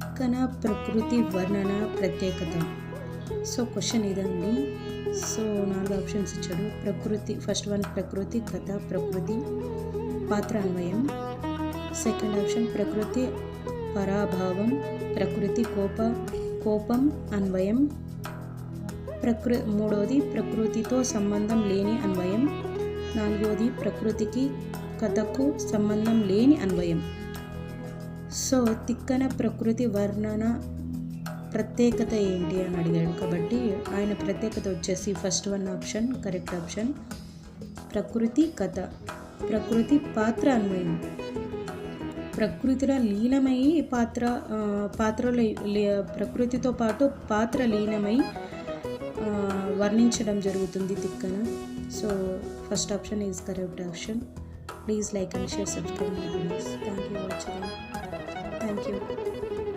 తిక్కన ప్రకృతి వర్ణన ప్రత్యేకత. సో క్వశ్చన్ ఇదండి. సో 4 ఆప్షన్స్ ఇచ్చాడు. ప్రకృతి, ఫస్ట్ వన్ ప్రకృతి కథ, ప్రకృతి పాత్ర అన్వయం. సెకండ్ ఆప్షన్ ప్రకృతి పరాభావం, ప్రకృతి కోపం అన్వయం. మూడవది ప్రకృతితో సంబంధం లేని అన్వయం. నాలుగవది ప్రకృతికి కథకు సంబంధం లేని అన్వయం. సో తిక్కన ప్రకృతి వర్ణన ప్రత్యేకత ఏంటి అని అడిగాడు కాబట్టి ఆయన ప్రత్యేకత వచ్చేసి first one option correct option. ప్రకృతి కథ, ప్రకృతి పాత్ర అన్వయం. ప్రకృతిలో లీనమై పాత్రలో ప్రకృతితో పాటు పాత్ర లీనమై వర్ణించడం జరుగుతుంది Tikkana. So first option is correct option. Please like and share, subscribe my videos. Thank you watching. Thank you.